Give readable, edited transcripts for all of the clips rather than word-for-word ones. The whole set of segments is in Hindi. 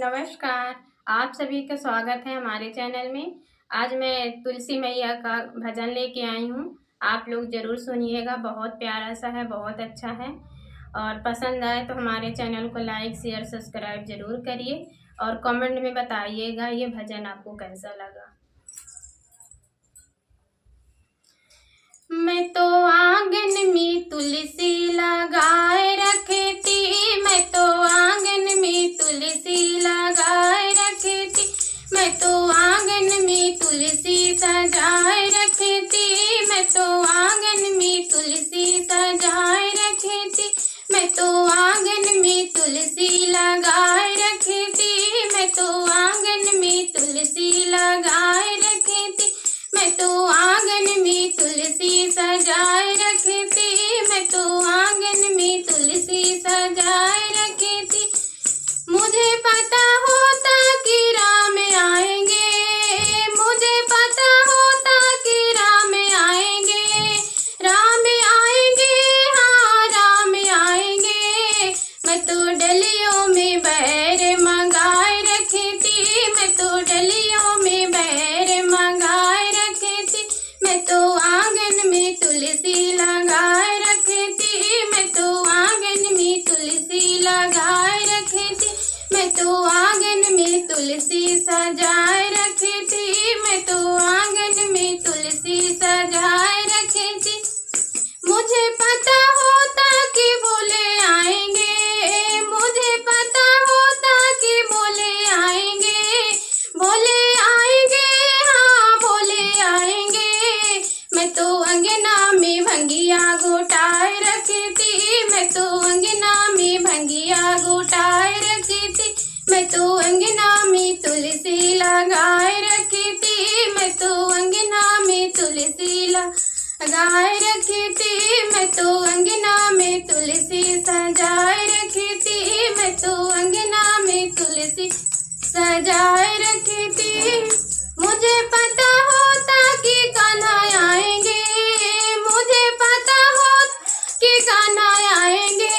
नमस्कार। आप सभी का स्वागत है हमारे चैनल में। आज मैं तुलसी मैया का भजन लेके आई हूँ। आप लोग ज़रूर सुनिएगा, बहुत प्यारा सा है, बहुत अच्छा है। और पसंद आए तो हमारे चैनल को लाइक शेयर सब्सक्राइब ज़रूर करिए और कमेंट में बताइएगा ये भजन आपको कैसा लगा। मैं तो आंगन में तुलसी लगाए रखी थी, मैं तो आंगन में तुलसी लगाए रखी थी, मैं तो आंगन में तुलसी सजाए रखी थी, मैं तो आंगन में तुलसी सजाए रखी थी, मैं तो आंगन में तुलसी लगाए रखी थी, मैं तो आंगन में तुलसी लगाए रखी थी, मैं तो आंगन में तुलसी सजाए रखी थी, मैं तो आंगन में तुलसी सजाए रखी थी। मुझे पता होता कि राम आएंगे, मुझे पता होता कि राम आएंगे, राम आएंगे, हाँ राम आएंगे। मैं तो डलियों में बैर मंगाए रखी थी, मैं तो डलियों में बैर मंगाए रखी थी, मैं तो आंगन में तुलसी लगाए रखी थी, मैं तो आंगन में तुलसी लगाए रखी थी, मैं तो आंगन में तुलसी सजाए रखी थी, मैं तो आंगन में तुलसी सजाए रखी थी। मुझे पता होता कि बोले आएंगे, मुझे पता होता कि बोले आएंगे, बोले आएंगे, हाँ बोले आएंगे। मैं तो अंगना में भंगिया गोटाए रखी थी, मैं तो अंगना में भंगिया गोटाए रखी थी, मैं तो अंगना में तुलसी लगाए रखी थी, मैं तो अंगना में तुलसी लगाए रखी थी, मैं तो अंगना में तुलसी सजाए रखी थी, मैं तो अंगना में तुलसी सजाए रखी थी। मुझे पता होता कि कान्हा आएंगे, मुझे पता होता कि कान्हा आएंगे,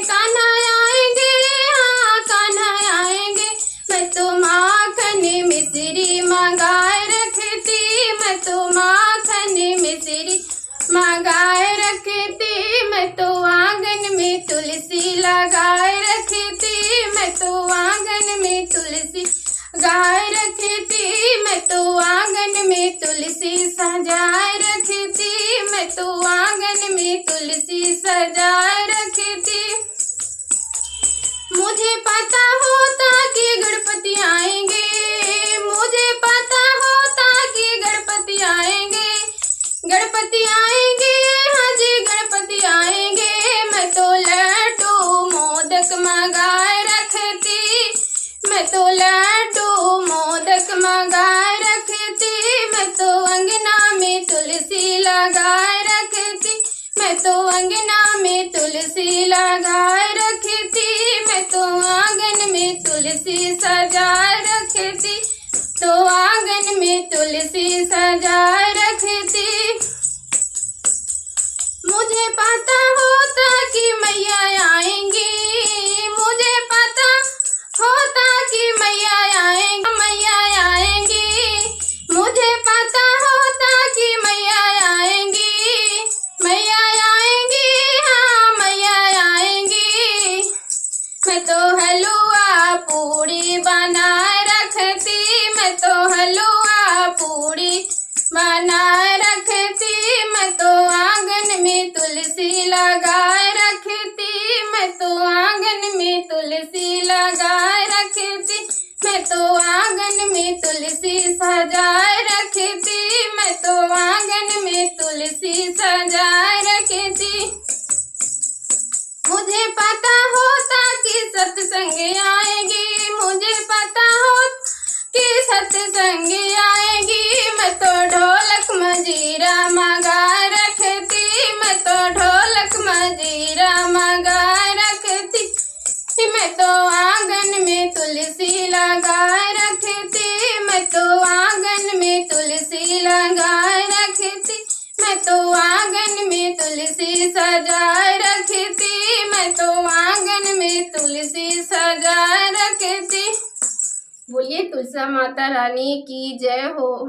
कान्हा आएंगे, हाँ कान्हा आएंगे। मैं तो माखन मिश्री मंगाए रखी थी, मैं तो माखन मिश्री मंगाए रखी थी, मैं तो आंगन में तुलसी लगाए रखी थी, मैं तो आंगन में तुलसी गाय रखी थी, मैं तो आंगन में तुलसी सजाए रखी थी, मैं तो आंगन में तुलसी सजाए रखी थी। मुझे पता होता कि गणपति आएंगे, मुझे पता होता कि गणपति आएंगे, गणपति आएंगे, हाँ जी गणपति आएंगे। मैं तो लड्डू मोदक मंगाए रखी थी, मैं तो लड्डू मोदक मंगाए रखी थी, मैं तो अंगना में तुलसी लगाए रखी थी, मैं तो अंगना में तुलसी लगाए रखी थी, मैं तो आंगन में तुलसी सजाए रखी थी, तो आंगन में तुलसी सजाए रखी थी। मुझे पता होता कि मैया आएंगी, मुझे पता होता कि मैया आएंगी, मैया आएंगी, मुझे पता होता कि मैया आएंगी, मैया आएंगी, हाँ मैया आएंगी। मैं तो हलवा पूड़ी बनाए रखती, मैं तो हलवा पूड़ी बनाए रखती, मैं तो आंगन में तुलसी लगाए रखती, मैं तो आंगन में तुलसी लगाए रखती, मैं तो आंगन में तुलसी सजाए रखती, मैं तो आंगन में तुलसी सजाए रखती। मुझे पता होता कि सत्संग आएगी, मुझे पता होता कि सत्संग आएगी। मैं तो ढोलक मंजीरा मंगाए रखती, मैं तो ढोलक मंजीरा मंगाए रखती, मैं तो आंगन में तुलसी लगाए रखती, मैं तो आंगन में तुलसी लगाए रखती, मैं तो आंगन में तुलसी सजाए रखती, मैं तो आंगन में तुलसी सजाए रखती। बोलिए तुलसा माता रानी की जय हो।